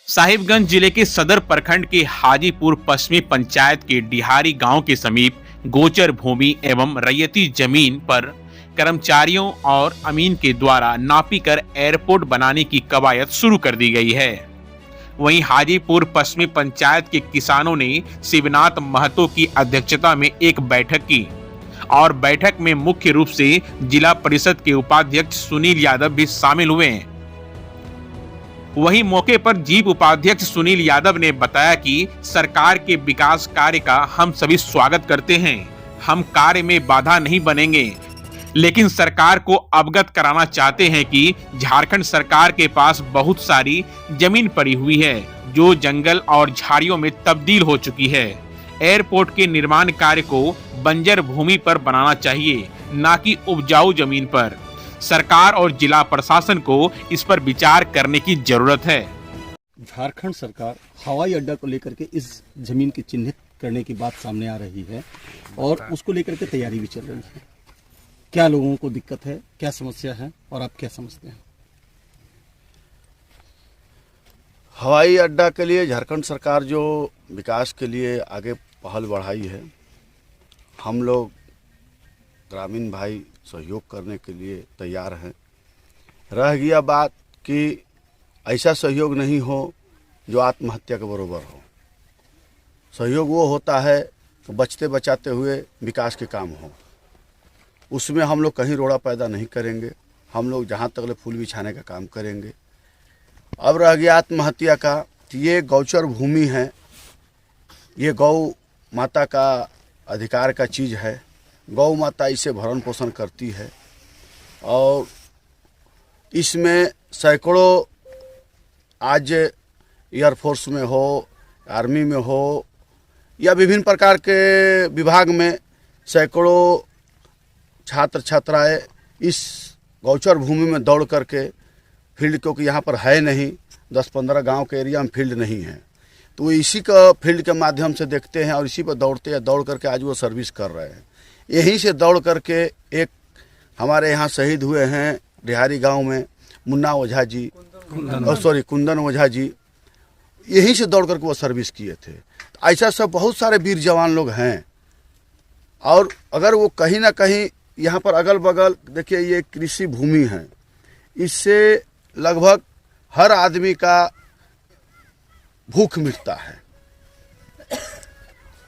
साहिबगंज जिले के सदर प्रखंड के हाजीपुर पश्चिमी पंचायत के डिहारी गांव के समीप गोचर भूमि एवं रैयती जमीन पर कर्मचारियों और अमीन के द्वारा नापी कर एयरपोर्ट बनाने की कवायद शुरू कर दी गई है। वहीं हाजीपुर पश्चिमी पंचायत के किसानों ने शिवनाथ महतो की अध्यक्षता में एक बैठक की और बैठक में मुख्य रूप से जिला परिषद के उपाध्यक्ष सुनील यादव भी शामिल हुए हैं। वहीं मौके पर जीप उपाध्यक्ष सुनील यादव ने बताया कि सरकार के विकास कार्य का हम सभी स्वागत करते हैं। हम कार्य में बाधा नहीं बनेंगे, लेकिन सरकार को अवगत कराना चाहते हैं कि झारखंड सरकार के पास बहुत सारी जमीन पड़ी हुई है जो जंगल और झाड़ियों में तब्दील हो चुकी है। एयरपोर्ट के निर्माण कार्य को बंजर भूमि पर बनाना चाहिए, न कि उपजाऊ जमीन पर। सरकार और जिला प्रशासन को इस पर विचार करने की जरूरत है। झारखंड सरकार हवाई अड्डा को लेकर के इस जमीन की चिन्हित करने की बात सामने आ रही है और उसको लेकर के तैयारी भी चल रही है। क्या लोगों को दिक्कत है, क्या समस्या है और आप क्या समझते हैं? हवाई अड्डा के लिए झारखंड सरकार जो विकास के लिए आगे पहल बढ़ाई है, हम लोग ग्रामीण भाई सहयोग करने के लिए तैयार हैं। रह गया बात कि ऐसा सहयोग नहीं हो जो आत्महत्या के बराबर हो। सहयोग वो होता है कि बचते बचाते हुए विकास के काम हो। उसमें हम लोग कहीं रोड़ा पैदा नहीं करेंगे। हम लोग जहाँ तक ले फूल बिछाने का काम करेंगे। अब रह गया आत्महत्या का, ये गौचर भूमि है, ये गौ माता का अधिकार का चीज़ है। गौ माता इसे भरण पोषण करती है और इसमें सैकड़ों, आज एयरफोर्स में हो, आर्मी में हो या विभिन्न प्रकार के विभाग में सैकड़ों छात्र छात्राएं इस गौचर भूमि में दौड़ करके फील्ड, क्योंकि यहाँ पर है नहीं, 10-15 गांव के एरिया में फील्ड नहीं है, तो वो इसी का फील्ड के माध्यम से देखते हैं और इसी पर दौड़ते हैं। दौड़ करके आज वो सर्विस कर रहे हैं। यहीं से दौड़ करके एक हमारे यहाँ शहीद हुए हैं डिहारी गांव में मुन्ना ओझा जी, कुंदन ओझा जी, यहीं से दौड़ करके वो सर्विस किए थे। तो ऐसा सब बहुत सारे वीर जवान लोग हैं। और अगर वो कहीं ना कहीं यहाँ पर अगल बगल देखिए, ये कृषि भूमि है, इससे लगभग हर आदमी का भूख मिटता है।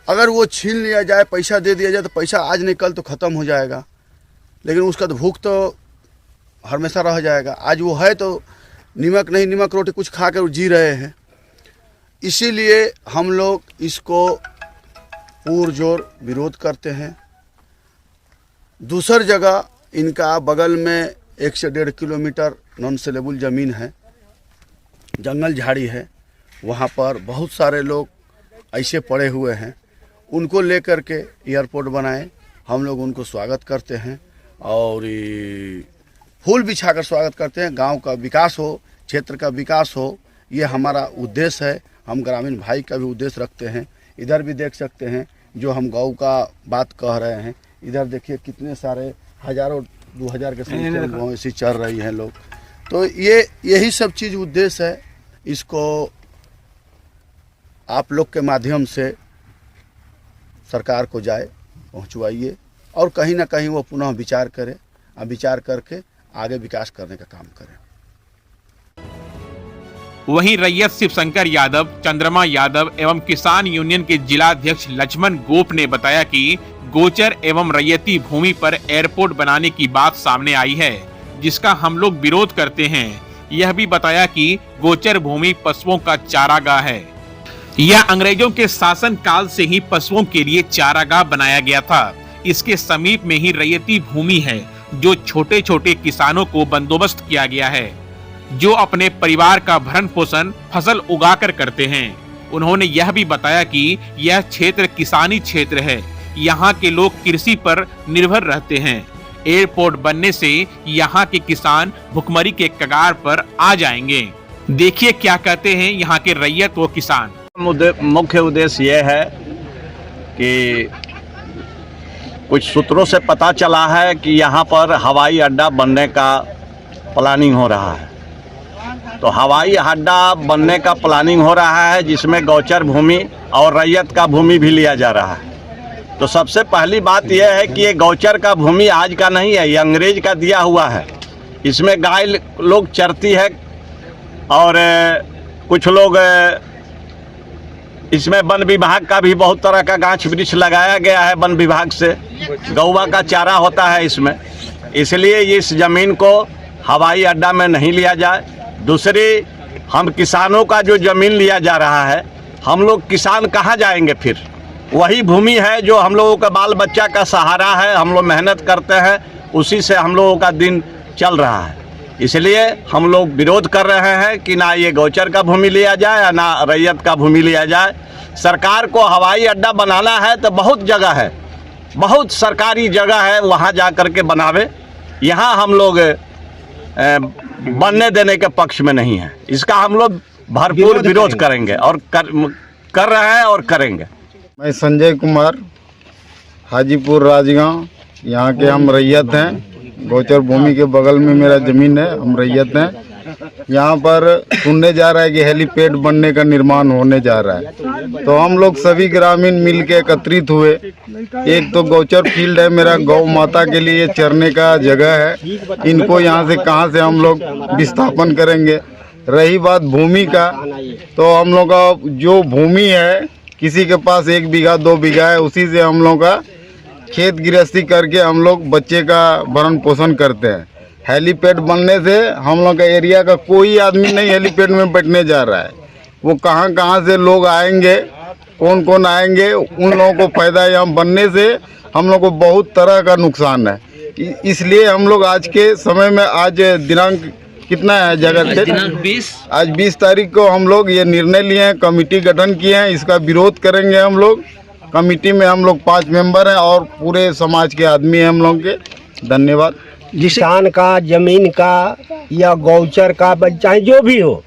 अगर वो छीन लिया जाए, पैसा दे दिया जाए, तो पैसा आज नहीं कल तो ख़त्म हो जाएगा, लेकिन उसका तो भूख तो हमेशा रह जाएगा। आज वो है तो नमक नहीं, नमक रोटी कुछ खा कर जी रहे हैं। इसीलिए हम लोग इसको पुरजोर विरोध करते हैं। दूसर जगह इनका बगल में 1 से 1.5 किलोमीटर नॉन सेलेबल ज़मीन है, जंगल झाड़ी है, वहाँ पर बहुत सारे लोग ऐसे पड़े हुए हैं। उनको लेकर के एयरपोर्ट बनाए, हम लोग उनको स्वागत करते हैं और फूल बिछाकर स्वागत करते हैं। गांव का विकास हो, क्षेत्र का विकास हो, ये हमारा उद्देश्य है। हम ग्रामीण भाई का भी उद्देश्य रखते हैं। इधर भी देख सकते हैं जो हम गौ का बात कह रहे हैं, इधर देखिए कितने सारे हजारों 2000 के संख्या गाँव ऐसी चल रही हैं लोग। तो ये यही सब चीज़ उद्देश्य है। इसको आप लोग के माध्यम से सरकार को जाए, पहुंचवाइए और कहीं ना कहीं वो पुनः विचार करे और विचार करके आगे विकास करने का काम करें। वहीं रैयत शिवशंकर यादव, चंद्रमा यादव एवं किसान यूनियन के जिला अध्यक्ष लक्ष्मण गोप ने बताया कि गोचर एवं रैयती भूमि पर एयरपोर्ट बनाने की बात सामने आई है, जिसका हम लोग विरोध करते हैं। यह भी बताया कि गोचर भूमि पशुओं का चारागाह है। यह अंग्रेजों के शासन काल से ही पशुओं के लिए चारागाह बनाया गया था। इसके समीप में ही रैयती भूमि है जो छोटे छोटे किसानों को बंदोबस्त किया गया है, जो अपने परिवार का भरण पोषण फसल उगाकर करते हैं। उन्होंने यह भी बताया कि यह क्षेत्र किसानी क्षेत्र है, यहाँ के लोग कृषि पर निर्भर रहते हैं। एयरपोर्ट बनने से यहाँ के किसान भुखमरी के कगार पर आ जाएंगे। देखिए क्या कहते हैं यहाँ के रैयत व किसान। मुख्य उद्देश्य ये है कि कुछ सूत्रों से पता चला है कि यहाँ पर हवाई अड्डा बनने का प्लानिंग हो रहा है। तो हवाई अड्डा बनने का प्लानिंग हो रहा है, जिसमें गौचर भूमि और रैयत का भूमि भी लिया जा रहा है। तो सबसे पहली बात यह है कि ये गौचर का भूमि आज का नहीं है, ये अंग्रेज का दिया हुआ है। इसमें गाय लोग चरती है और कुछ लोग इसमें वन विभाग का भी बहुत तरह का गाछ वृक्ष लगाया गया है। वन विभाग से गौवा का चारा होता है इसमें, इसलिए इस ज़मीन को हवाई अड्डा में नहीं लिया जाए। दूसरी, हम किसानों का जो ज़मीन लिया जा रहा है, हम लोग किसान कहाँ जाएंगे? फिर वही भूमि है जो हम लोगों का बाल बच्चा का सहारा है, हम लोग मेहनत करते हैं, उसी से हम लोगों का दिन चल रहा है। इसलिए हम लोग विरोध कर रहे हैं कि ना ये गौचर का भूमि लिया जाए या ना रैयत का भूमि लिया जाए। सरकार को हवाई अड्डा बनाना है तो बहुत जगह है, बहुत सरकारी जगह है, वहाँ जा कर के बनावे। यहाँ हम लोग बनने देने के पक्ष में नहीं है। इसका हम लोग भरपूर विरोध करेंगे और कर रहे हैं और करेंगे। मैं संजय कुमार, हाजीपुर राजगांव, यहाँ के हम रैयत हैं। गौचर भूमि के बगल में मेरा ज़मीन है, हम रैयत हैं। यहाँ पर सुनने जा रहा है कि हेलीपैड बनने का निर्माण होने जा रहा है, तो हम लोग सभी ग्रामीण मिल के एकत्रित हुए। एक तो गौचर फील्ड है मेरा, गौ माता के लिए चरने का जगह है, इनको यहाँ से कहाँ से हम लोग विस्थापन करेंगे। रही बात भूमि का, तो हम लोग का जो भूमि है, किसी के पास 1 बीघा 2 बीघा है, उसी से हम लोग का खेत गृहस्थी करके हम लोग बच्चे का भरण पोषण करते हैं। हेलीपैड बनने से हम लोग का एरिया का कोई आदमी नहीं हेलीपैड में बैठने जा रहा है। वो कहाँ से लोग आएंगे, कौन कौन आएंगे, उन लोगों को फायदा है। यहाँ बनने से हम लोग को बहुत तरह का नुकसान है। इसलिए हम लोग आज के समय में, आज दिनांक कितना है जगह से, आज 20 तारीख को हम लोग ये निर्णय लिए हैं, कमेटी गठन किए हैं, इसका विरोध करेंगे हम लोग। कमेटी में हम लोग 5 मेंबर हैं और पूरे समाज के आदमी हैं हम लोग के। धन्यवाद। किसान का, जमीन का या गौचर का, चाहे जो भी हो,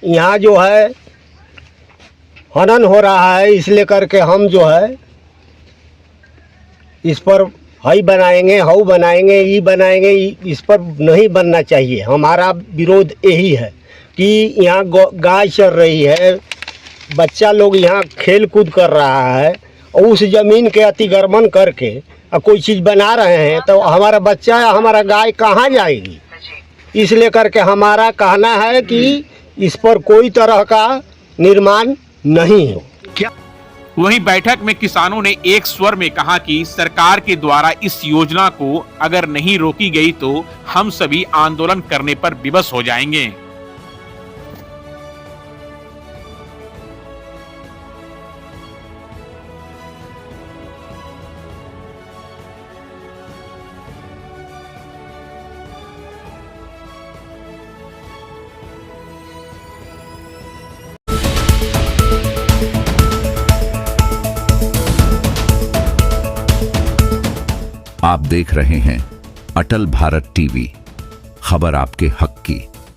यहाँ जो है हनन हो रहा है, इसलिए करके हम जो है इस पर हई बनाएंगे, हऊ बनाएंगे, ई बनाएंगे, इस पर नहीं बनना चाहिए। हमारा विरोध यही है कि यहाँ गाय चर रही है, बच्चा लोग यहाँ खेल कूद कर रहा है, और उस ज़मीन के अतिक्रमण करके और कोई चीज़ बना रहे हैं, तो हमारा बच्चा या हमारा गाय कहाँ जाएगी? इसलिए करके हमारा कहना है कि इस पर कोई तरह का निर्माण नहीं हो। वहीं बैठक में किसानों ने एक स्वर में कहा कि सरकार के द्वारा इस योजना को अगर नहीं रोकी गई तो हम सभी आंदोलन करने पर विवश हो जाएंगे। आप देख रहे हैं अटल भारत टीवी, खबर आपके हक की।